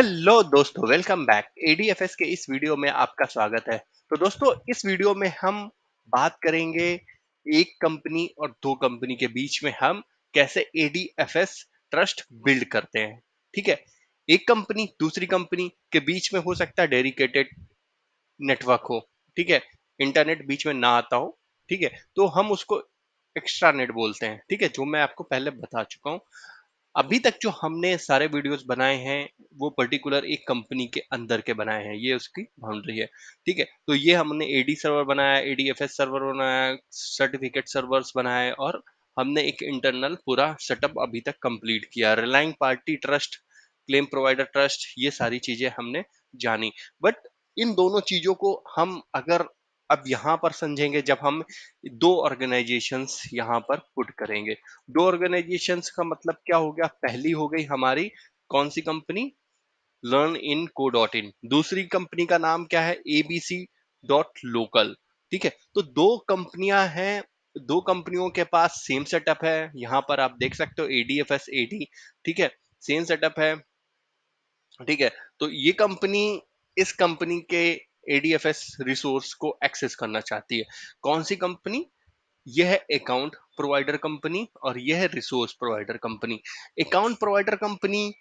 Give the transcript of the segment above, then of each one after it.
Hello दोस्तों, welcome back. एडीएफएस के इस वीडियो में आपका स्वागत है। तो दोस्तों, इस वीडियो में हम बात करेंगे एक कंपनी और दो कंपनी के बीच में हम कैसे एडीएफएस ट्रस्ट बिल्ड करते हैं। ठीक है, एक कंपनी दूसरी कंपनी के बीच में हो सकता है डेडिकेटेड नेटवर्क हो। ठीक है, इंटरनेट बीच में ना आता हो। ठीक है, तो हम उसको एक्स्ट्रा नेट बोलते हैं। ठीक है, जो मैं आपको पहले बता चुका हूँ। अभी तक जो हमने सारे वीडियोस बनाए हैं वो पर्टिकुलर एक कंपनी के अंदर के बनाए हैं, ये उसकी बाउंड्री है। ठीक है, तो ये हमने एडी सर्वर बनाया, एडीएफएस सर्वर बनाया, सर्टिफिकेट सर्वर्स बनाए और हमने एक इंटरनल पूरा सेटअप अभी तक कंप्लीट किया। Relying party trust, claim provider trust, ये सारी चीजें हमने जानी। बट इन दोनों चीजों को हम अगर अब यहाँ पर समझेंगे जब हम दो ऑर्गेनाइजेशंस यहाँ पर पुट करेंगे। दो ऑर्गेनाइजेशंस का मतलब क्या हो गया? पहली हो गई हमारी कौन सी company? Learn in co dot इन। दूसरी कंपनी का नाम क्या है? ABC dot local. ठीक है, तो दो कंपनियां हैं, दो कंपनियों के पास सेम सेटअप है। यहां पर आप देख सकते हो एडीएफएस एडी। ठीक है, सेम सेटअप है। ठीक है, तो ये कंपनी इस कंपनी के एडीएफएस रिसोर्स को एक्सेस करना चाहती है। कौन सी कंपनी? यह है अकाउंट प्रोवाइडर कंपनी और यह है resource provider company. Account provider company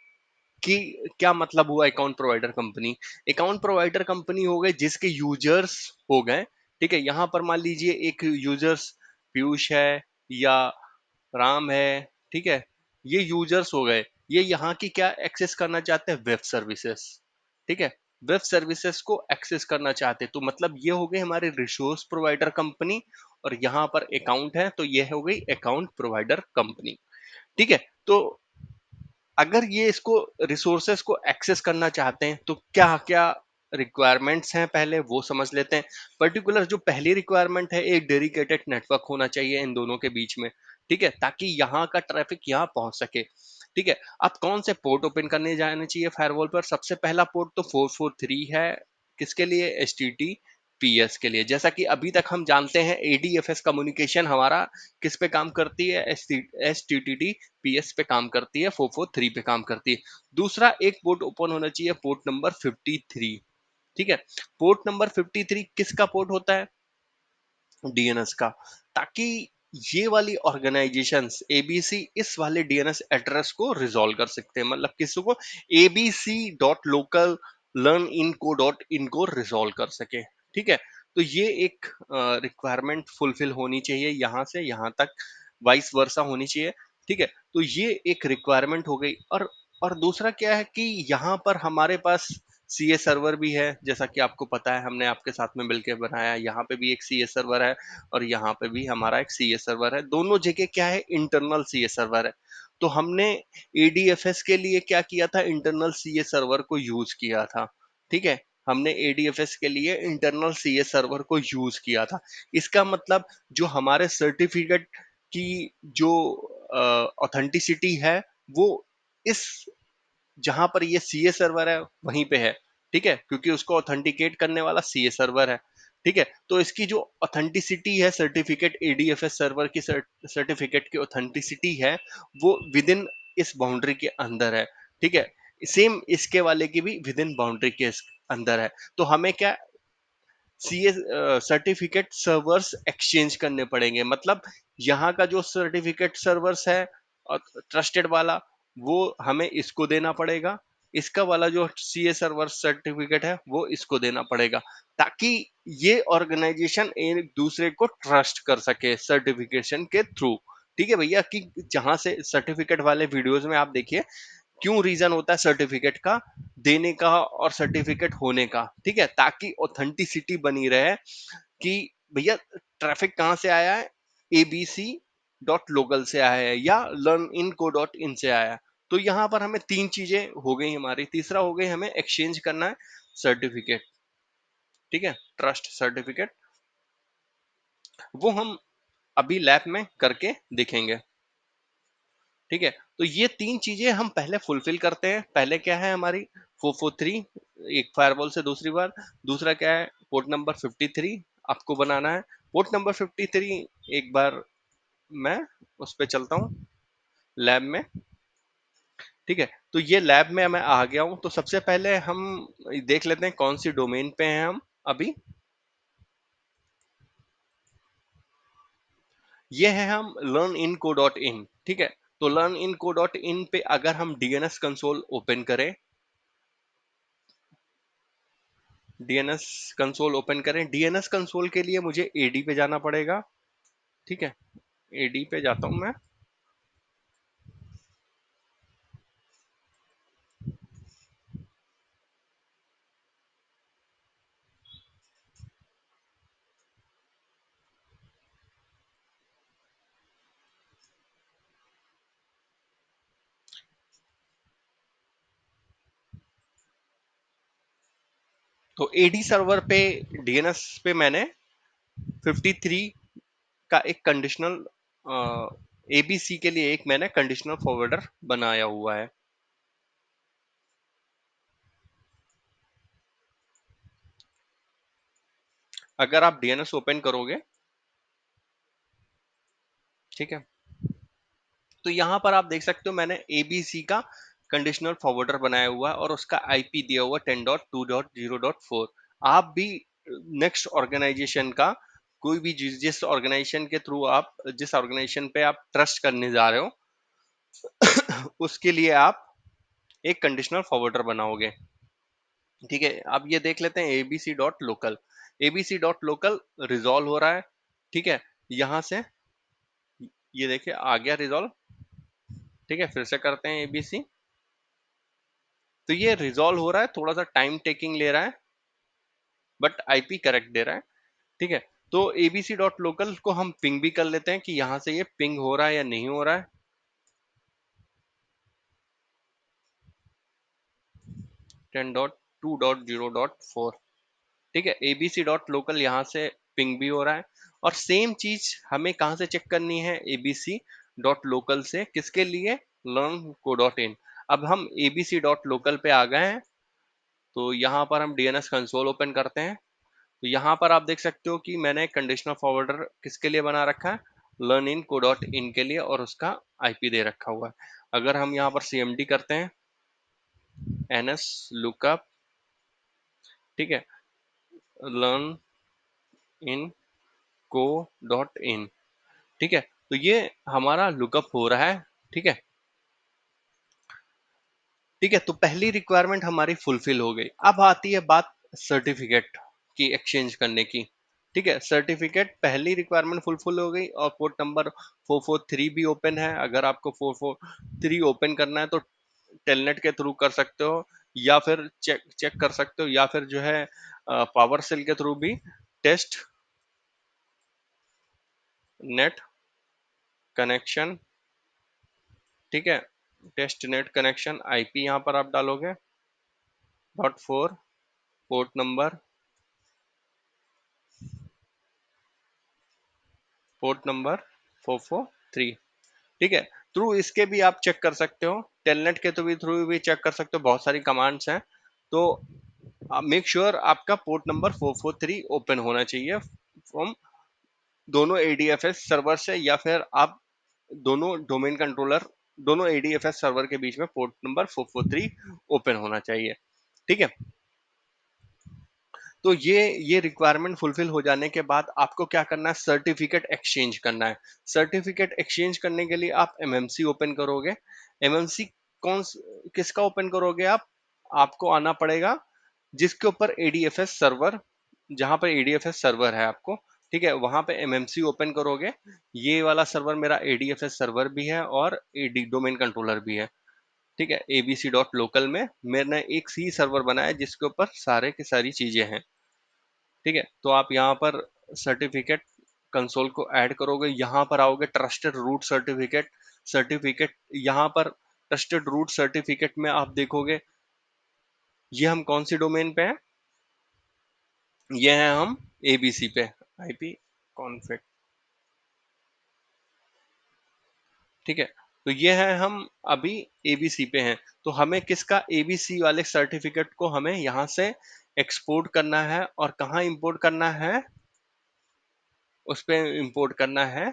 की क्या मतलब हुआ? Account provider company, account provider company हो गए जिसके यूजर्स हो गए। ठीक है, यहां पर मान लीजिए एक यूजर्स पीयूष है या राम है। ठीक है, ये यूजर्स हो गए। ये यहाँ की क्या एक्सेस करना चाहते हैं? Web services. ठीक है, वेब सर्विसेज को एक्सेस करना चाहते हैं, तो मतलब ये हो गई हमारे रिसोर्स प्रोवाइडर कंपनी और यहाँ पर अकाउंट है तो ये हो गई अकाउंट प्रोवाइडर कंपनी। ठीक है, तो अगर ये इसको रिसोर्सेस को एक्सेस करना चाहते हैं तो क्या क्या रिक्वायरमेंट्स हैं पहले वो समझ लेते हैं। पर्टिकुलर जो पहली रिक्वायरमेंट है, एक डेडिकेटेड नेटवर्क होना चाहिए इन दोनों के बीच में। ठीक है, ताकि यहाँ का ट्रैफिक यहाँ पहुंच सके। ठीक है, आप कौन से पोर्ट ओपन करने जाने चाहिए फायरवॉल पर? सबसे पहला पोर्ट तो 443 है। किसके लिए? H T T P S के लिए। जैसा कि अभी तक हम जानते हैं एडीएफएस कम्युनिकेशन हमारा किस पे काम करती है? S T T T PS पे काम करती है, 443 पे काम करती है। दूसरा एक पोर्ट ओपन होना चाहिए, पोर्ट नंबर 53। ठीक है, पोर्ट नंबर 53 किसका पोर्ट होता है? डीएनएस का। ताकि ये वाली ऑर्गेनाइजेशंस एबीसी इस वाले डीएनएस एड्रेस को रिजॉल्व कर सकते हैं। मतलब किसी को ABC dot local learn in co dot इन को रिजॉल्व कर सके। ठीक है, तो ये एक रिक्वायरमेंट फुलफिल होनी चाहिए, यहां से यहां तक वाइस वर्सा होनी चाहिए। ठीक है, तो ये एक रिक्वायरमेंट हो गई। और दूसरा क्या है कि यहाँ पर हमारे पास सीए सर्वर भी है। जैसा कि आपको पता है, हमने आपके साथ में मिलकर बनाया। यहाँ पे भी एक सीए सर्वर है और यहाँ पे भी हमारा एक सीए सर्वर है। दोनों जगह क्या है? इंटरनल सीए सर्वर है। तो हमने एडीएफएस के लिए क्या किया था? इंटरनल सीए सर्वर को यूज किया था। ठीक है, हमने एडीएफएस के लिए इंटरनल सीए सर्वर को यूज किया था। इसका मतलब जो हमारे सर्टिफिकेट की जो ऑथेंटिसिटी है वो इस जहां पर ये सीए सर्वर है वहीं पे है। ठीक है, क्योंकि उसको ऑथेंटिकेट करने वाला सीए सर्वर है। ठीक है, तो इसकी जो ऑथेंटिसिटी है, सर्टिफिकेट एडीएफएस सर्वर की सर्टिफिकेट की ऑथेंटिसिटी है वो विद इन इस बाउंड्री के अंदर है। ठीक है, सेम इसके वाले की भी विद इन बाउंड्री के अंदर है। तो हमें क्या सीए सर्टिफिकेट सर्वर्स एक्सचेंज करने पड़ेंगे। मतलब यहाँ का जो सर्टिफिकेट सर्वर्स है ट्रस्टेड वाला, वो हमें इसको देना पड़ेगा। इसका वाला जो सीए सर्वर सर्टिफिकेट है वो इसको देना पड़ेगा, ताकि ये ऑर्गेनाइजेशन एक दूसरे को ट्रस्ट कर सके सर्टिफिकेशन के थ्रू। ठीक है भैया, कि जहां से सर्टिफिकेट वाले वीडियोस में आप देखिए क्यों रीजन होता है सर्टिफिकेट का देने का और सर्टिफिकेट होने का। ठीक है, ताकि ऑथेंटिसिटी बनी रहे कि भैया ट्रैफिक कहाँ से आया है? एबीसी डॉट लोकल से आया है या लर्न इन को डॉट इन से आया है। तो यहाँ पर हमें तीन चीजें हो गई हमारी। तीसरा हो गई, हमें एक्सचेंज करना है सर्टिफिकेट। ठीक है, ट्रस्ट सर्टिफिकेट, वो हम अभी लैब में करके दिखेंगे। ठीक है, तो ये तीन चीजें हम पहले फुलफिल करते हैं। पहले क्या है हमारी 443, एक फायरवॉल से दूसरी बार। दूसरा क्या है? पोर्ट नंबर 53 आपको बनाना है। पोर्ट नंबर 53 एक बार मैं उस पर चलता हूँ लैब में। ठीक है, तो ये लैब में मैं आ गया हूँ। तो सबसे पहले हम देख लेते हैं कौन सी डोमेन पे हैं हम अभी। ये है हम लर्न इन को डॉट इन, ठीक है। तो लर्न इन को डॉट इन पे अगर हम डीएनएस कंसोल ओपन करें, डीएनएस कंसोल ओपन करें, डीएनएस कंसोल के लिए मुझे एडी पे जाना पड़ेगा, ठीक है। एडी पे जाता हूं मैं। तो एडी सर्वर पे, डीएनएस पे मैंने 53 का एक कंडीशनल, एबीसी के लिए एक मैंने कंडीशनल फॉरवर्डर बनाया हुआ है। अगर आप डीएनएस ओपन करोगे, ठीक है, तो यहां पर आप देख सकते हो मैंने एबीसी का कंडीशनल फॉरवर्डर बनाया हुआ है और उसका आईपी दिया हुआ 10.2.0.4। आप भी नेक्स्ट ऑर्गेनाइजेशन का कोई भी जिस ऑर्गेनाइजेशन के थ्रू आप, जिस ऑर्गेनाइजेशन पे आप ट्रस्ट करने जा रहे हो उसके लिए आप एक कंडीशनल फॉरवर्डर बनाओगे, ठीक है। अब ये देख लेते हैं ABC dot local, ABC dot local resolve हो रहा है, ठीक है। यहां से ये देखिए आ गया रिजॉल्व, ठीक है। फिर से करते हैं एबीसी, तो ये रिजॉल्व हो रहा है, थोड़ा सा टाइम टेकिंग ले रहा है, बट आईपी करेक्ट दे रहा है, ठीक है। तो एबीसी डॉट लोकल को हम पिंग भी कर लेते हैं कि यहां से ये पिंग हो रहा है या नहीं हो रहा है। 10.2.0.4, ठीक है। एबीसी डॉट लोकल यहाँ से पिंग भी हो रहा है। और सेम चीज हमें कहाँ से चेक करनी है, एबीसी डॉट लोकल से, किसके लिए, लर्न को डॉट इन। अब हम एबीसी डॉट लोकल पे आ गए हैं, तो यहाँ पर हम डीएनएस कंसोल ओपन करते हैं। तो यहाँ पर आप देख सकते हो कि मैंने कंडीशनल फॉरवर्डर किसके लिए बना रखा है, लर्न इन को डॉट इन के लिए, और उसका आईपी दे रखा हुआ है। अगर हम यहाँ पर सीएमडी करते हैं, एनएस लुकअप, ठीक है, लर्न इन को डॉट इन, ठीक है। तो ये हमारा लुकअप हो रहा है, ठीक है, ठीक है। तो पहली रिक्वायरमेंट हमारी फुलफिल हो गई। अब आती है बात सर्टिफिकेट की एक्सचेंज करने की, ठीक है। सर्टिफिकेट पहली रिक्वायरमेंट फुलफिल हो गई और पोर्ट नंबर 443 भी ओपन है। अगर आपको 443 ओपन करना है तो टेलनेट के थ्रू कर सकते हो, या फिर चेक चेक कर सकते हो, या फिर जो है पावर सेल के थ्रू भी, टेस्ट नेट कनेक्शन, ठीक है। टेस्ट नेट कनेक्शन आईपी यहाँ पर आप डालोगे .4, पोर्ट नंबर, पोर्ट नंबर 443, ठीक है। थ्रू इसके भी आप चेक कर सकते हो, टेलनेट के थ्रू भी चेक कर सकते हो, बहुत सारी कमांड्स हैं। तो मेक श्योर आपका पोर्ट नंबर 443 ओपन होना चाहिए फ्रॉम दोनों एडीएफएस सर्वर से, या फिर आप दोनों डोमेन कंट्रोलर, दोनों एडीएफएस सर्वर के बीच में पोर्ट नंबर 443 ओपन होना चाहिए, ठीक है। तो ये रिक्वायरमेट फुलफिल हो जाने के बाद आपको क्या करना है, सर्टिफिकेट एक्सचेंज करना है। सर्टिफिकेट एक्सचेंज करने के लिए आप एमएमसी ओपन करोगे। एमएमसी कौन, किसका ओपन करोगे आप, आपको आना पड़ेगा जिसके ऊपर एडीएफएस सर्वर, जहां पर एडीएफएस सर्वर है आपको, ठीक है, वहां पे एमएमसी ओपन करोगे। ये वाला सर्वर मेरा एडीएफएस सर्वर भी है और एडी डोमेन कंट्रोलर भी है, ठीक है। एबीसी डॉट लोकल में मैंने एक सी सर्वर बनाया है जिसके ऊपर सारे की सारी चीजें हैं, ठीक है। तो आप यहाँ पर सर्टिफिकेट कंसोल को ऐड करोगे, यहाँ पर आओगे ट्रस्टेड रूट सर्टिफिकेट, सर्टिफिकेट यहाँ पर ट्रस्टेड रूट सर्टिफिकेट में आप देखोगे ये हम कौन सी डोमेन पे हैं, ये हैं हम एबीसी पे, आईपी कॉन्फिग, ठीक है। तो ये है हम अभी एबीसी पे हैं। तो हमें किसका, एबीसी वाले सर्टिफिकेट को हमें यहाँ से एक्सपोर्ट करना है, और कहाँ इंपोर्ट करना है, उस पे इंपोर्ट करना है,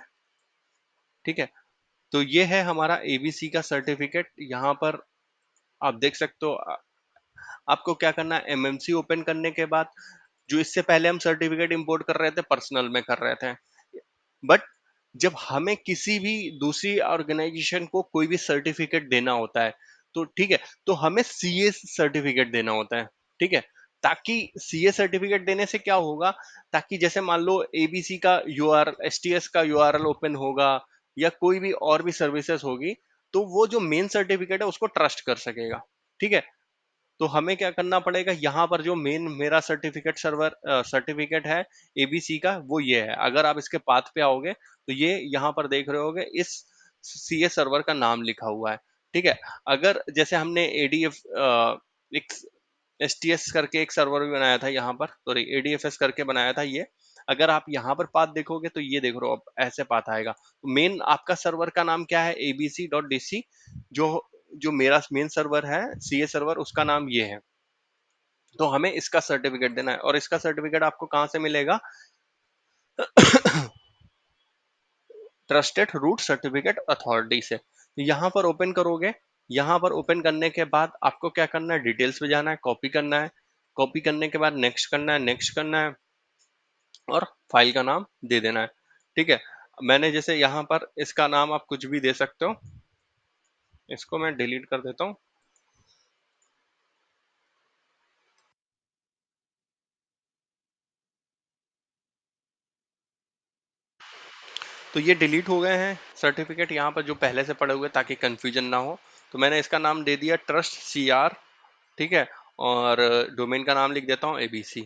ठीक है। तो ये है हमारा एबीसी का सर्टिफिकेट, यहाँ पर आप देख सकते हो। आपको क्या करना है, एमएमसी ओपन करने के बाद, जो इससे पहले हम सर्टिफिकेट इंपोर्ट कर रहे थे पर्सनल में कर रहे थे, बट जब हमें किसी भी दूसरी ऑर्गेनाइजेशन को कोई भी सर्टिफिकेट देना होता है, तो ठीक है, तो हमें सीए सर्टिफिकेट देना होता है। ठीक है, ताकि सीए सर्टिफिकेट देने से क्या होगा, ताकि जैसे मान लो एबीसी का यूआरएल, एसटीएस का यूआरएल ओपन होगा, या कोई भी और भी सर्विसेज होगी, तो वो जो मेन सर्टिफिकेट है उसको ट्रस्ट कर सकेगा। ठीक है, तो हमें क्या करना पड़ेगा, यहाँ पर जो मेन मेरा सर्टिफिकेट है एबीसी का, वो ये है। अगर आप इसके पाथ पे आओगे तो ये यहाँ पर देख रहे होगे, इस सीए सर्वर का नाम लिखा हुआ है। ठीक है, अगर जैसे हमने एडीएफ एक एसटीएस करके एक सर्वर भी बनाया था यहाँ पर, सॉरी एडीएफएस करके बनाया था ये, अगर आप यहाँ पर पाथ देखोगे तो ये देख रहे हो, अब ऐसे पाथ आएगा। तो मेन आपका सर्वर का नाम क्या है, abc.dc। जो जो मेरा मेन सर्वर है सीए सर्वर, उसका नाम ये है। तो हमें इसका सर्टिफिकेट देना है, और इसका सर्टिफिकेट आपको कहाँ से मिलेगा, ट्रस्टेड रूट सर्टिफिकेट अथॉरिटी से। यहाँ पर ओपन करोगे, यहाँ पर ओपन करने के बाद आपको क्या करना है, डिटेल्स पे जाना है, कॉपी करना है, कॉपी करने के बाद नेक्स्ट करना है, नेक्स्ट करना है, और फाइल का नाम दे देना है। ठीक है, मैंने जैसे यहाँ पर इसका नाम आप कुछ भी दे सकते हो, इसको मैं डिलीट कर देता हूँ। तो ये डिलीट हो गए हैं सर्टिफिकेट यहाँ पर जो पहले से पड़े हुए, ताकि कंफ्यूजन ना हो। तो मैंने इसका नाम दे दिया ट्रस्ट सीआर। ठीक है, और डोमेन का नाम लिख देता हूँ एबीसी।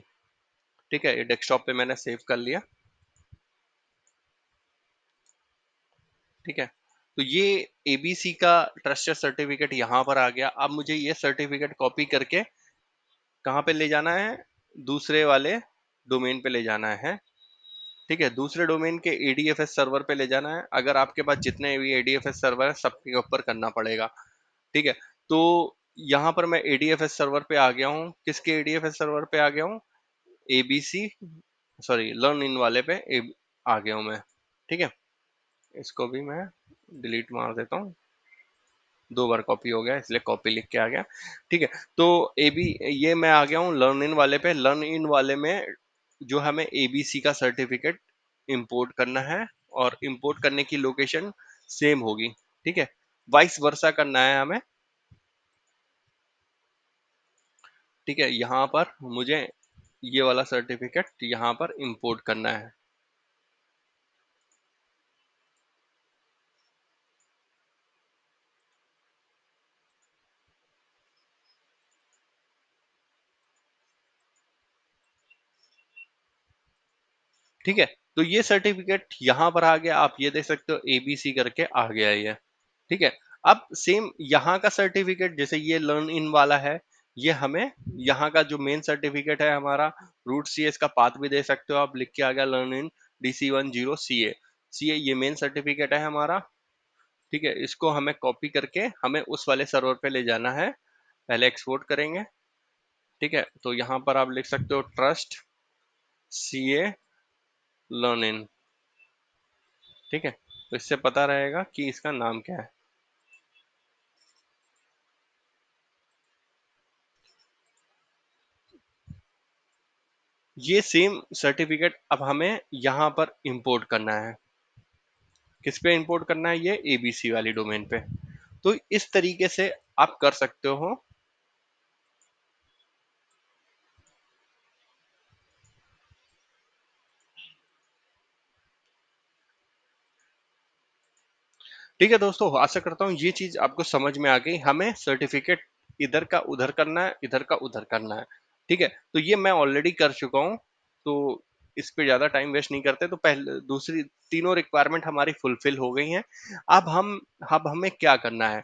ठीक है, ये डेस्कटॉप पे मैंने सेव कर लिया। ठीक है, तो ये एबीसी का ट्रस्टेड सर्टिफिकेट यहाँ पर आ गया। अब मुझे ये सर्टिफिकेट कॉपी करके कहाँ पे ले जाना है, दूसरे वाले डोमेन पे ले जाना है। ठीक है, दूसरे डोमेन के एडीएफएस सर्वर पे ले जाना है। अगर आपके पास जितने भी एडीएफएस सर्वर है सबके ऊपर करना पड़ेगा। ठीक है, तो यहाँ पर मैं एडीएफएस सर्वर पे आ गया हूँ। किसके एडीएफएस सर्वर पे आ गया हूँ, एबीसी, सॉरी लर्न इन वाले पे आ गया हूँ मैं। ठीक है, इसको भी मैं डिलीट मार देता हूँ, दो बार कॉपी हो गया इसलिए कॉपी लिख के आ गया। ठीक है, तो ए बी, ये मैं आ गया हूँ लर्न इन वाले पे। लर्न इन वाले में जो हमें एबीसी का सर्टिफिकेट इंपोर्ट करना है, और इंपोर्ट करने की लोकेशन सेम होगी। ठीक है, वाइस वर्सा करना है हमें। ठीक है, यहाँ पर मुझे ये वाला सर्टिफिकेट यहाँ पर इंपोर्ट करना है। ठीक है, तो ये सर्टिफिकेट यहाँ पर आ गया, आप ये देख सकते हो एबीसी करके आ गया ये। ठीक है, अब सेम यहाँ का सर्टिफिकेट, जैसे ये लर्न इन वाला है, ये हमें यहाँ का जो मेन सर्टिफिकेट है हमारा रूट सी, इसका पाथ भी दे सकते हो आप, लिख के आ गया लर्न इन DC10 CA ये मेन सर्टिफिकेट है हमारा। ठीक है, इसको हमें कॉपी करके हमें उस वाले सर्वर पे ले जाना है, पहले एक्सपोर्ट करेंगे। ठीक है, तो यहाँ पर आप लिख सकते हो ट्रस्ट CA लर्न इन। ठीक है, तो इससे पता रहेगा कि इसका नाम क्या है। ये सेम सर्टिफिकेट अब हमें यहाँ पर इंपोर्ट करना है। किस पे इंपोर्ट करना है, ये एबीसी वाली डोमेन पे। तो इस तरीके से आप कर सकते हो। ठीक है दोस्तों, आशा करता हूँ ये चीज आपको समझ में आ गई। हमें सर्टिफिकेट इधर का उधर करना है, इधर का उधर करना है। ठीक है, तो ये मैं ऑलरेडी कर चुका हूँ, तो इस पे ज्यादा टाइम वेस्ट नहीं करते। तो पहले दूसरी तीनों रिक्वायरमेंट हमारी फुलफिल हो गई हैं। अब हम अब हमें क्या करना है,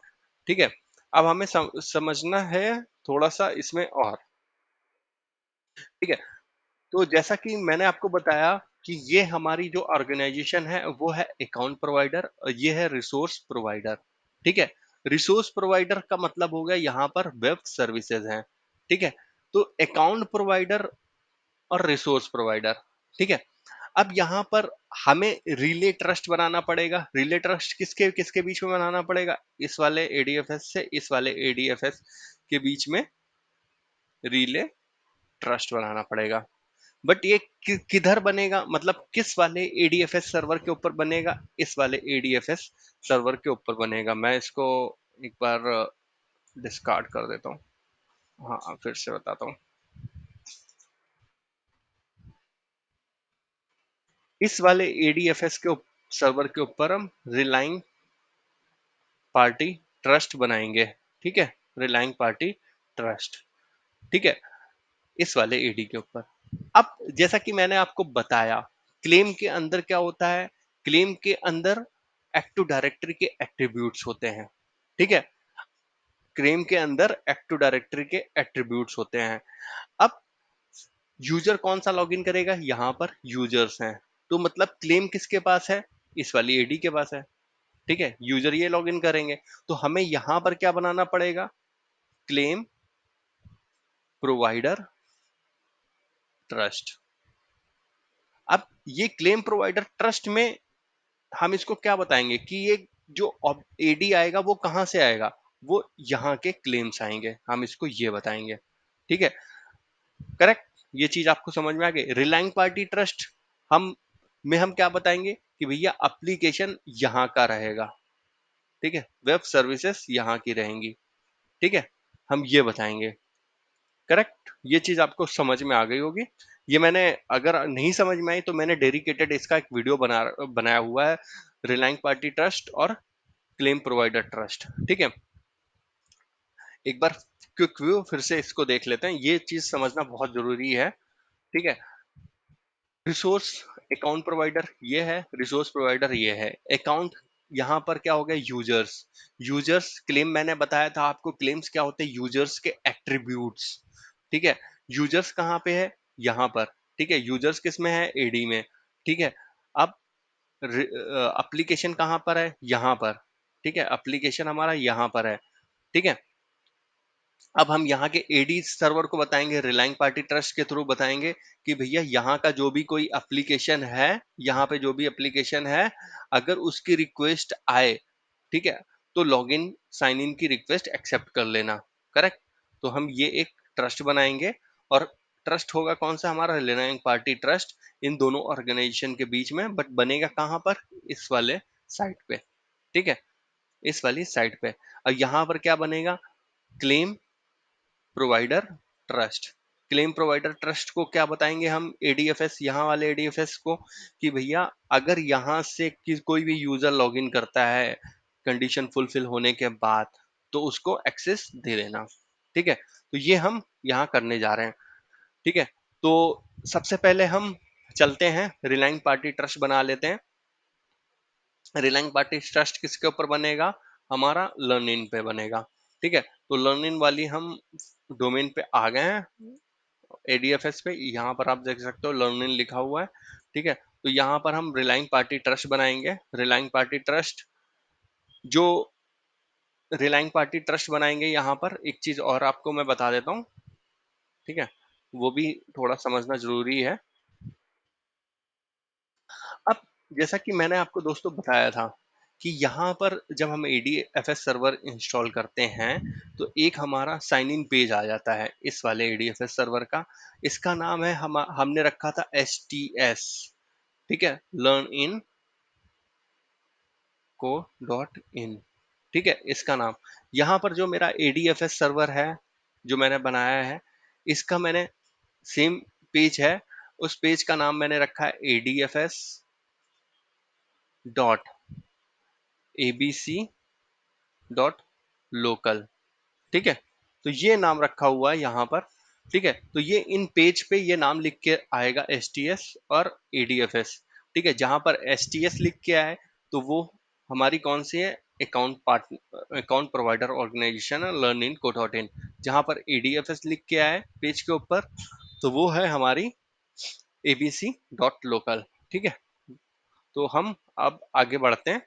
ठीक है, अब हमें समझना है थोड़ा सा इसमें और। ठीक है, तो जैसा कि मैंने आपको बताया कि ये हमारी जो ऑर्गेनाइजेशन है वो है अकाउंट प्रोवाइडर, और ये है रिसोर्स प्रोवाइडर। ठीक है, रिसोर्स प्रोवाइडर का मतलब हो गया यहाँ पर वेब सर्विसेज हैं। ठीक है, तो अकाउंट प्रोवाइडर और रिसोर्स प्रोवाइडर। ठीक है, अब यहाँ पर हमें रिले ट्रस्ट बनाना पड़ेगा। रिले ट्रस्ट किसके किसके बीच में बनाना पड़ेगा? इस वाले एडीएफएस से इस वाले एडीएफएस के बीच में रिले ट्रस्ट बनाना पड़ेगा। बट ये किधर बनेगा, मतलब किस वाले एडीएफएस सर्वर के ऊपर बनेगा? इस वाले एडीएफएस सर्वर के ऊपर बनेगा। मैं इसको एक बार डिस्कार्ड कर देता हूँ। हाँ, फिर से बताता हूँ। इस वाले एडीएफएस के सर्वर के ऊपर हम रिलाइंग पार्टी ट्रस्ट बनाएंगे। ठीक है, रिलाइंग पार्टी ट्रस्ट। ठीक है, इस वाले एडी के ऊपर। अब जैसा कि मैंने आपको बताया, क्लेम के अंदर क्या होता है? क्लेम के अंदर एक्टिव डायरेक्टरी के एट्रीब्यूट्स होते हैं। ठीक है, क्लेम के अंदर एक्टिव डायरेक्टरी के एट्रीब्यूट्स होते हैं। अब यूजर कौन सा लॉगिन करेगा? यहाँ पर यूजर्स हैं, तो मतलब क्लेम किसके पास है? इस वाली एडी के पास है। ठीक है, यूजर ये लॉगिन करेंगे, तो हमें यहाँ पर क्या बनाना पड़ेगा? Claim provider trust. अब ये क्लेम प्रोवाइडर ट्रस्ट में हम इसको क्या बताएंगे कि ये जो एडी आएगा वो कहां से आएगा? वो यहाँ के क्लेम्स आएंगे, हम इसको ये बताएंगे। ठीक है, करेक्ट। ये चीज आपको समझ में आ गई। रिलाइंग पार्टी ट्रस्ट हम हम क्या बताएंगे कि भैया एप्लीकेशन यहाँ का रहेगा। ठीक है, वेब सर्विसेज यहाँ की रहेंगी। ठीक है, हम ये बताएंगे। करेक्ट, ये चीज आपको समझ में आ गई होगी। ये मैंने, अगर नहीं समझ में आई तो मैंने डेडिकेटेड इसका एक वीडियो बनाया हुआ है, रिलायंस पार्टी ट्रस्ट और क्लेम प्रोवाइडर ट्रस्ट। ठीक है, एक बार क्विक व्यू फिर से इसको देख लेते हैं, ये चीज समझना बहुत जरूरी है। ठीक है, रिसोर्स अकाउंट प्रोवाइडर ये है, रिसोर्स प्रोवाइडर ये है, अकाउंट यहाँ पर क्या हो गया? यूजर्स। यूजर्स क्लेम मैंने बताया था आपको, क्लेम्स क्या होते हैं? यूजर्स के एट्रीब्यूट्स। ठीक है, यूजर्स कहाँ पे है? यहाँ पर। ठीक है, यूजर्स किस में है? एडी में। ठीक है, अब एप्लीकेशन कहाँ पर है? यहाँ पर। ठीक है, एप्लीकेशन हमारा यहाँ पर है। ठीक है, अब हम यहाँ के एडी सर्वर को बताएंगे, रिलाइंग पार्टी ट्रस्ट के थ्रू बताएंगे कि भैया यहाँ का जो भी कोई एप्लीकेशन है, यहाँ पे जो भी एप्लीकेशन है, अगर उसकी रिक्वेस्ट आए, ठीक है, तो लॉगिन साइन इन की रिक्वेस्ट एक्सेप्ट कर लेना। करेक्ट, तो हम ये एक ट्रस्ट बनाएंगे, और ट्रस्ट होगा कौन सा? हमारा रिलायंस पार्टी ट्रस्ट, इन दोनों ऑर्गेनाइजेशन के बीच में। बट बनेगा कहाँ पर? इस वाले साइट पे। ठीक है, इस वाली साइट पे। और यहाँ पर क्या बनेगा? Claim provider trust. Claim provider trust को क्या बताएंगे हम? एडीएफएस, यहाँ वाले एडीएफएस को, कि भैया अगर यहाँ से कोई भी यूजर लॉगिन करता है कंडीशन फुलफिल होने के बाद, तो उसको एक्सेस दे देना। ठीक है, तो ये हम यहाँ करने जा रहे हैं। ठीक है, तो सबसे पहले हम चलते हैं, रिलायंस पार्टी ट्रस्ट बना लेते हैं। रिलायंस पार्टी ट्रस्ट किसके ऊपर बनेगा? हमारा लर्निंग पे बनेगा। ठीक है, तो लर्निंग वाली हम डोमेन पे आ गए हैं, एडीएफएस पे। यहाँ पर आप देख सकते हो लर्निंग लिखा हुआ है। ठीक है, तो यहाँ पर हम रिलायंस पार्टी ट्रस्ट बनाएंगे। रिलायंस पार्टी ट्रस्ट, जो रिलायंस पार्टी ट्रस्ट बनाएंगे, यहाँ पर एक चीज और आपको मैं बता देता हूँ। ठीक है, वो भी थोड़ा समझना जरूरी है। अब जैसा कि मैंने आपको दोस्तों बताया था कि यहाँ पर जब हम ADFS सर्वर इंस्टॉल करते हैं, तो एक हमारा साइन इन पेज आ जाता है इस वाले ADFS सर्वर का। इसका नाम है, हमने रखा था STS। ठीक है, लर्न इन को डॉट इन। ठीक है, इसका नाम। यहाँ पर जो मेरा ADFS सर्वर है जो मैंने बनाया है, इसका मैंने सेम पेज है, उस पेज का नाम मैंने रखा है ADFS dot ABC dot local. ठीक है, तो ये नाम रखा हुआ है यहाँ पर। ठीक है, तो ये इन पेज पे ये नाम लिख के आएगा, STS और ADFS। ठीक है, जहां पर STS लिख के आए तो वो हमारी कौन सी है? Account partner, account provider organization learn in co dot इन। जहां पर ADFS लिख के आए पेज के ऊपर, तो वो है हमारी ABC डॉट लोकल। ठीक है, तो हम अब आगे बढ़ते हैं।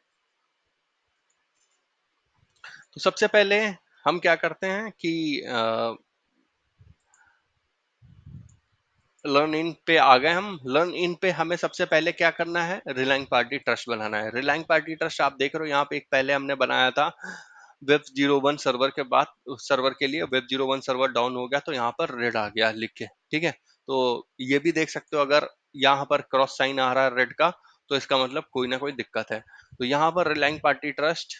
तो सबसे पहले हम क्या करते हैं कि लर्न इन पे आ गए हम। लर्न इन पे हमें सबसे पहले क्या करना है, रिलाइंग पार्टी ट्रस्ट बनाना है। रिलाइंग पार्टी ट्रस्ट आप देख रहे हो यहाँ पे एक पहले हमने बनाया था वेब 01 सर्वर के बाद, सर्वर के लिए वेब 01 सर्वर डाउन हो गया तो यहाँ पर रेड आ गया लिख के, ठीक है। तो ये भी देख सकते हो, अगर यहाँ पर क्रॉस साइन आ रहा है रेड का तो इसका मतलब कोई ना कोई दिक्कत है। तो यहाँ पर रिलाइंग पार्टी ट्रस्ट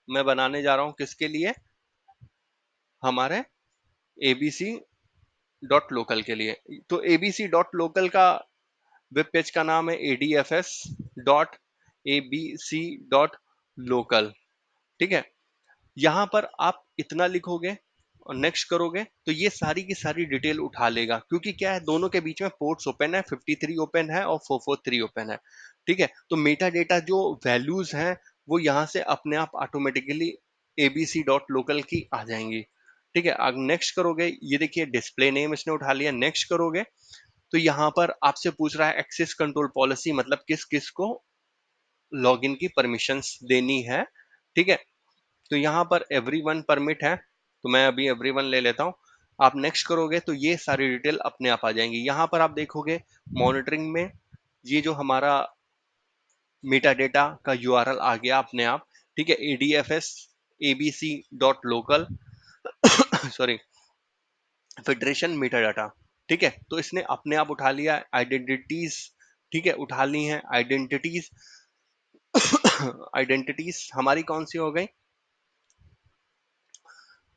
मैं बनाने जा रहा हूँ किसके लिए, हमारे एबीसी डॉट लोकल के लिए। तो एबीसी डॉट लोकल का वेब पेज का नाम है adfs.abc.local, ठीक है। यहां पर आप इतना लिखोगे और नेक्स्ट करोगे तो ये सारी की सारी डिटेल उठा लेगा, क्योंकि क्या है दोनों के बीच में पोर्ट्स ओपन है, 53 ओपन है और 443 ओपन है, ठीक है। तो मेटा डेटा जो वैल्यूज हैं वो यहाँ से अपने आप ऑटोमेटिकली एबीसी डॉट लोकल की आ जाएंगी, ठीक है। अब नेक्स्ट करोगे, ये देखिए डिस्प्ले नेम इसने उठा लिया। नेक्स्ट करोगे तो यहाँ पर आपसे पूछ रहा है एक्सेस कंट्रोल पॉलिसी, मतलब किस किस को लॉगिन की परमिशंस देनी है, ठीक है। तो यहाँ पर एवरीवन परमिट है, तो मैं अभी एवरीवन ले लेता हूँ। आप नेक्स्ट करोगे तो ये सारी डिटेल अपने आप आ जाएंगी। यहाँ पर आप देखोगे मॉनिटरिंग में ये जो हमारा मेटा डेटा का यूआरएल आ गया अपने आप, ठीक है। ADFS ABC dot local sorry federation meta data, ठीक है। तो इसने अपने आप उठा लिया आइडेंटिटीज, ठीक है, उठा ली हैं आइडेंटिटीज। आइडेंटिटीज हमारी कौन सी हो गई,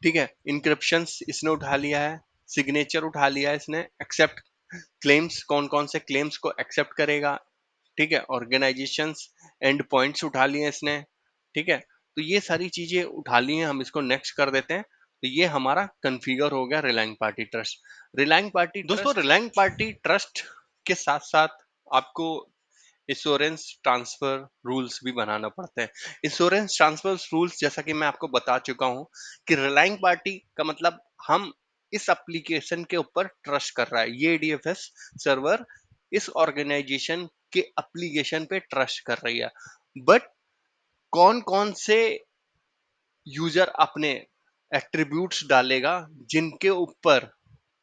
ठीक है। इंक्रिप्शंस इसने उठा लिया है, सिग्नेचर उठा लिया है इसने, एक्सेप्ट क्लेम्स कौन कौन से क्लेम्स को एक्सेप्ट करेगा, ठीक है। ऑर्गेनाइजेशंस एंड पॉइंट्स उठा लिए इसने, ठीक है। तो ये सारी चीजें उठा ली हैं, हम इसको नेक्स्ट कर देते हैं। तो ये हमारा कन्फिगर हो गया रिलायंग पार्टी ट्रस्ट। रिलायंग पार्टी दोस्तों, रिलायंग पार्टी ट्रस्ट के साथ साथ आपको इंश्योरेंस ट्रांसफर रूल्स भी बनाना पड़ते हैं। इंश्योरेंस ट्रांसफर रूल्स जैसा कि मैं आपको बता चुका हूं कि रिलाइंग पार्टी का मतलब हम इस एप्लीकेशन के ऊपर ट्रस्ट कर रहा है, ये डीएफएस सर्वर इस ऑर्गेनाइजेशन के एप्लीकेशन पे ट्रस्ट कर रही है। बट कौन कौन से यूजर अपने एट्रीब्यूट्स डालेगा जिनके ऊपर,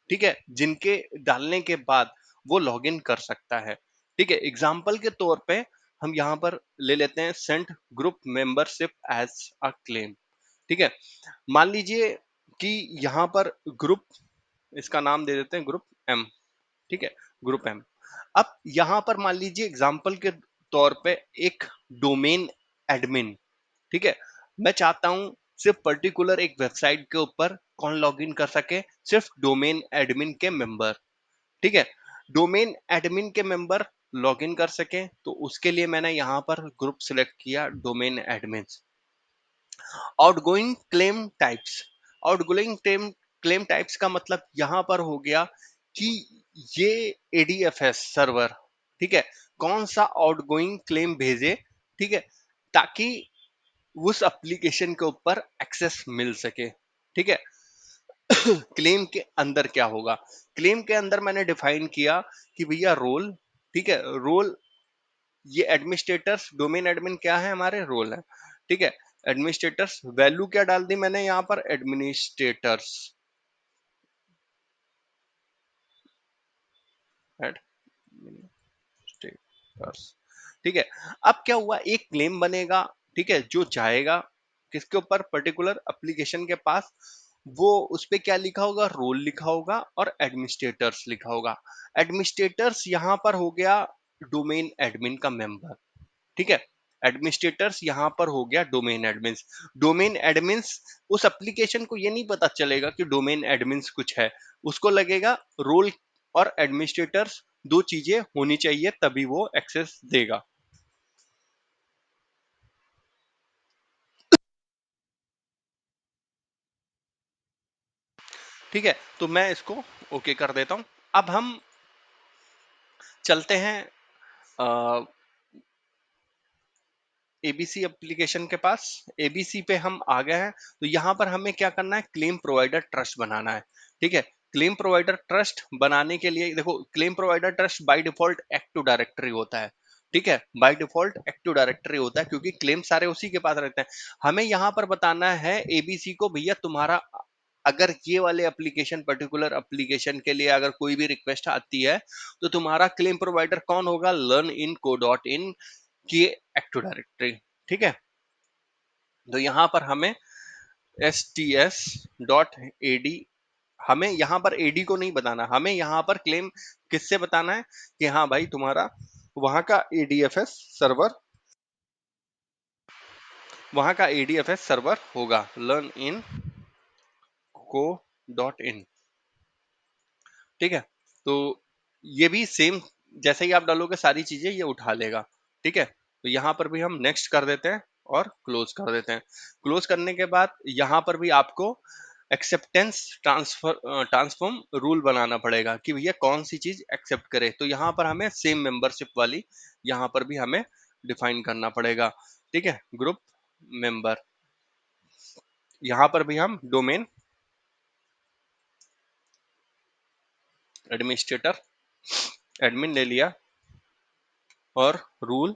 ठीक है, जिनके डालने के बाद वो लॉगिन कर सकता है, ठीक है। एग्जाम्पल के तौर पे हम यहाँ पर ले लेते हैं send group membership as a claim, ठीक है। मान लीजिए कि यहाँ पर ग्रुप, इसका नाम दे देते हैं ग्रुप एम, ठीक है, ग्रुप एम। अब यहाँ पर मान लीजिए एग्जाम्पल के तौर पे एक डोमेन एडमिन, ठीक है, मैं चाहता हूं सिर्फ पर्टिकुलर एक वेबसाइट के ऊपर कौन लॉगिन कर सके, सिर्फ डोमेन एडमिन के मेंबर, ठीक है। डोमेन एडमिन के मेंबर लॉगिन कर सके तो उसके लिए मैंने यहां पर ग्रुप सिलेक्ट किया domain admin. Outgoing claim types, outgoing claim types का मतलब यहां पर हो गया कि ये एडीएफएस सर्वर, ठीक है, कौन सा आउटगोइंग क्लेम भेजे, ठीक है, ताकि उस एप्लीकेशन के ऊपर एक्सेस मिल सके, ठीक है। क्लेम के अंदर क्या होगा, क्लेम के अंदर मैंने डिफाइन किया कि भैया रोल, ठीक है, रोल ये एडमिनिस्ट्रेटर्स, डोमेन एडमिन क्या है, हमारे रोल है, ठीक है। एडमिनिस्ट्रेटर्स वैल्यू क्या डाल दी मैंने यहाँ पर, एडमिनिस्ट्रेटर्स, एडमिनिस्ट्रेटर्स, ठीक है। अब क्या हुआ, एक क्लेम बनेगा, ठीक है, जो जाएगा किसके ऊपर, पर्टिकुलर एप्लीकेशन के पास। वो उस पे क्या लिखा होगा, रोल लिखा होगा और एडमिनिस्ट्रेटर्स लिखा होगा। एडमिनिस्ट्रेटर्स यहाँ पर हो गया डोमेन एडमिन का मेंबर, ठीक है। एडमिनिस्ट्रेटर्स यहाँ पर हो गया डोमेन एडमिन्स। डोमेन एडमिन्स उस एप्लीकेशन को ये नहीं पता चलेगा कि डोमेन एडमिन्स कुछ है, उसको लगेगा रोल और एडमिनिस्ट्रेटर्स दो चीजें होनी चाहिए तभी वो एक्सेस देगा, ठीक है। तो मैं इसको ओके कर देता हूं। अब हम चलते हैं एबीसी एप्लीकेशन के पास। एबीसी पे हम आ गए हैं, तो यहाँ पर हमें क्या करना है, क्लेम प्रोवाइडर ट्रस्ट बनाना है, ठीक है। क्लेम प्रोवाइडर ट्रस्ट बनाने के लिए देखो, claim provider trust by default active directory होता है, ठीक है, बाय डिफॉल्ट एक्टिव डायरेक्टरी होता है क्योंकि क्लेम सारे उसी के पास रहते हैं। हमें यहाँ पर बताना है एबीसी को, भैया तुम्हारा अगर ये वाले एप्लीकेशन, पर्टिकुलर एप्लीकेशन के लिए अगर कोई भी रिक्वेस्ट आती है तो तुम्हारा क्लेम प्रोवाइडर कौन होगा? learninco.in की एक्टिव डायरेक्टरी। ठीक है, तो यहां पर हमें sts.ad, हमें यहाँ पर एडी को नहीं बताना, हमें यहाँ पर क्लेम किससे बताना है कि हाँ भाई तुम्हारा वहां का एडीएफएस सर्वर, वहां का एडीएफएस सर्वर होगा लर्न इन को डॉट इन। ठीक है, तो ये भी सेम, जैसे ही आप डालोगे सारी चीजें ये उठा लेगा। ठीक है, तो यहाँ पर भी हम नेक्स्ट कर देते हैं और क्लोज कर देते हैं। क्लोज करने के बाद यहाँ पर भी आपको एक्सेप्टेंस ट्रांसफॉर्म रूल बनाना पड़ेगा कि भैया कौन सी चीज एक्सेप्ट करे। तो यहाँ पर हमें सेम मेंबरशिप वाली यहाँ पर भी हमें डिफाइन करना पड़ेगा। ठीक है, ग्रुप मेंबर, यहाँ पर भी हम डोमेन एडमिनिस्ट्रेटर एडमिन ले लिया और रूल,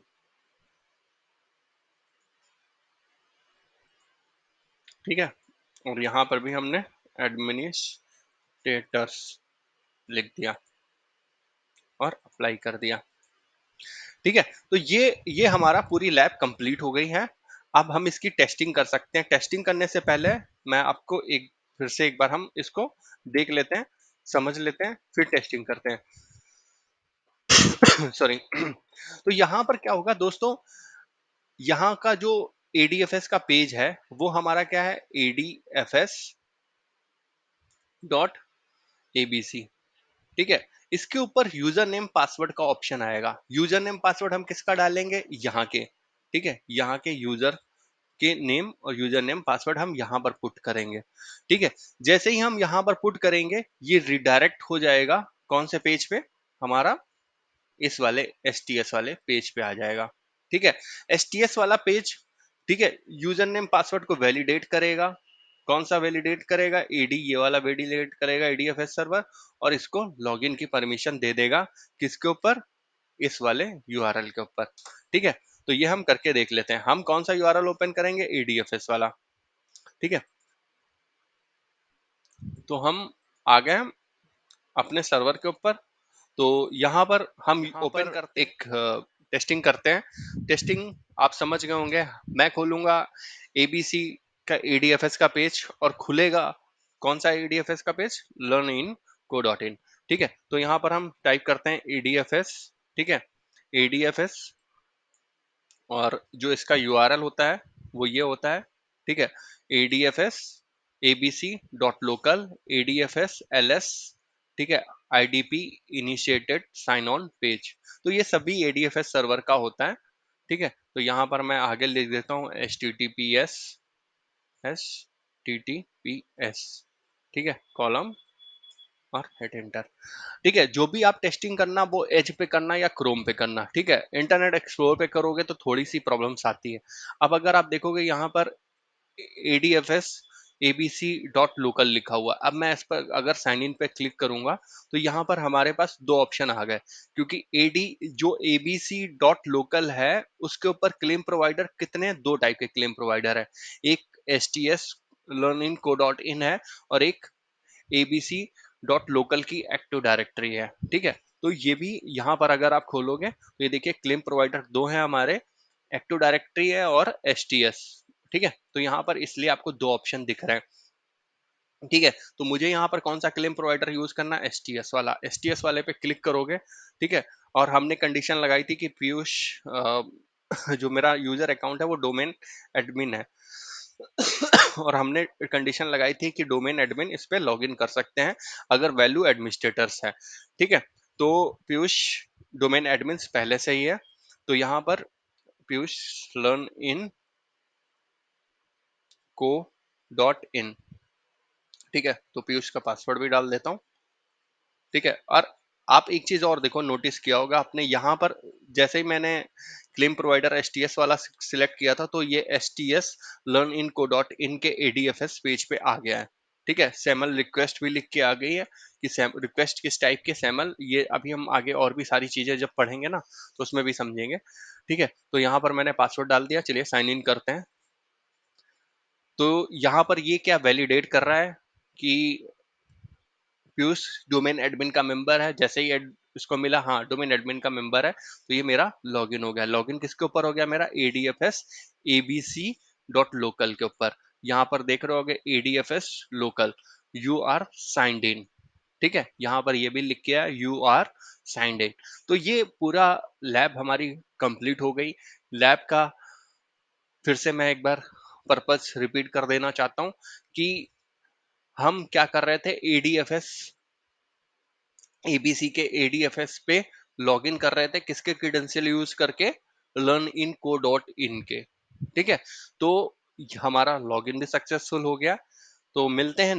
ठीक है, और यहाँ पर भी हमने एडमिनिस्ट्रेटर्स लिख दिया और अप्लाई कर दिया। ठीक है, तो ये हमारा पूरी लैब कंप्लीट हो गई है। अब हम इसकी टेस्टिंग कर सकते हैं। टेस्टिंग करने से पहले मैं आपको एक फिर से एक बार हम इसको देख लेते हैं, समझ लेते हैं, फिर टेस्टिंग करते हैं। सॉरी। तो यहाँ पर क्या होगा दोस्तों, यहाँ का जो एडीएफएस का पेज है वो हमारा क्या है, एडीएफएस डॉट एबीसी। ठीक है, इसके ऊपर यूजर नेम पासवर्ड का ऑप्शन आएगा। यूजर नेम पासवर्ड हम किसका डालेंगे, यहाँ के। ठीक है, यहाँ के यूजर के नेम और यूजर नेम पासवर्ड हम यहाँ पर पुट करेंगे। ठीक है, जैसे ही हम यहाँ पर पुट करेंगे ये रिडायरेक्ट हो जाएगा कौन से पेज पे, हमारा इस वाले एसटीएस वाले पेज पे आ जाएगा। ठीक है, एसटीएस वाला पेज, ठीक है, यूजर नेम पासवर्ड को वैलिडेट करेगा। कौन सा वैलिडेट करेगा, एडी, ये वाला वैलिडेट करेगा एडीएफएस सर्वर, और इसको लॉगिन की परमिशन दे देगा किसके ऊपर, इस वाले यूआरएल के ऊपर। ठीक है, तो ये हम करके देख लेते हैं। हम कौन सा यूआरएल ओपन करेंगे, एडीएफएस वाला। ठीक है, तो हम आ गए अपने सर्वर के ऊपर। तो यहाँ पर हम ओपन करते एक टेस्टिंग करते हैं। टेस्टिंग आप समझ गए होंगे, मैं खोलूंगा एबीसी का एडीएफएस का पेज और खुलेगा कौन सा एडीएफएस का page, learn in co dot इन। ठीक है, तो यहाँ पर हम टाइप करते हैं एडीएफएस। ठीक है, एडीएफएस, और जो इसका यूआरएल होता है वो ये होता है। ठीक है, ADFS ABC dot local ADFS LS. ठीक है, IDP initiated sign on page. तो ये सभी एडीएफएस सर्वर का होता है। ठीक है, तो यहाँ पर मैं आगे लिख देता हूँ H T T P S. ठीक है, कॉलम और हिट एंटर। ठीक है, जो भी आप टेस्टिंग करना वो एज पे करना या क्रोम पे करना। ठीक है, इंटरनेट एक्सप्लोर पे करोगे तो थोड़ी सी प्रॉब्लम्स आती है। अब अगर आप देखोगे यहाँ पर एडीएफएस एबीसी डॉट लोकल लिखा हुआ, अब मैं इस पर अगर साइन इन पे क्लिक करूंगा तो यहाँ पर हमारे पास दो ऑप्शन आ गए, क्योंकि एडी जो एबीसी डॉट लोकल है उसके ऊपर क्लेम प्रोवाइडर कितने, दो टाइप के क्लेम प्रोवाइडर है। एक STS learn in co dot इन है और एक एबीसी डॉट लोकल की एक्टिव डायरेक्टरी है। ठीक है, तो ये भी यहाँ पर अगर आप खोलोगे तो ये देखिए क्लेम प्रोवाइडर दो है हमारे, एक्टिव डायरेक्टरी है और एसटीएस। ठीक है, तो यहाँ पर इसलिए आपको दो ऑप्शन दिख रहे हैं। ठीक है, तो मुझे यहाँ पर कौन सा क्लेम प्रोवाइडर यूज करना है, एसटीएस वाला। एसटीएस वाले पे क्लिक करोगे। ठीक है, और हमने कंडीशन लगाई थी कि पीयूष जो मेरा यूजर अकाउंट है वो डोमेन एडमिन है। और हमने कंडीशन लगाई थी कि डोमेन एडमिन इस पे लॉगिन कर सकते हैं अगर वैल्यू एडमिनिस्ट्रेटर्स है। ठीक है, तो पीयूष डोमेन एडमिन पहले से ही है, तो यहाँ पर Piyush learn in co dot इन। ठीक है, तो पीयूष का पासवर्ड भी डाल देता हूँ। ठीक है, और आप एक चीज और देखो, नोटिस किया होगा आपने यहाँ पर, जैसे ही मैंने क्लेम प्रोवाइडर एसटीएस वाला सिलेक्ट किया था तो ये STS learn in co dot इन के एडीएफएस पेज पे आ गया है। ठीक है, सैमल रिक्वेस्ट भी लिख के आ गई है कि रिक्वेस्ट किस टाइप के सैमल, ये अभी हम आगे और भी सारी चीजें जब पढ़ेंगे ना तो उसमें भी समझेंगे। ठीक है, तो यहाँ पर मैंने पासवर्ड डाल दिया, चलिए साइन इन करते हैं। तो यहाँ पर ये क्या वैलिडेट कर रहा है कि पीयूष डोमेन एडमिन का मेंबर है। जैसे ही इसको मिला हाँ डोमेन एडमिन का मेंबर है, तो ये मेरा लॉगिन हो गया। लॉगिन किसके ऊपर हो गया? मेरा ADFS abc.local के ऊपर। यहाँ पर देख रहे होगे ADFS local, you are signed in. ठीक है, यहाँ पर ये भी लिख के आया यू आर साइंड इन। तो ये पूरा लैब हमारी कंप्लीट हो गई। लैब का फिर से मैं एक बार पर्पस रिपीट कर देना चाहता हूँ कि हम क्या कर रहे थे, ADFS एबीसी के ADFS पे लॉगिन कर रहे थे, किसके क्रेडेंशियल यूज करके? लर्न इन को डॉट इन के। ठीक है, तो हमारा लॉगिन भी सक्सेसफुल हो गया। तो मिलते हैं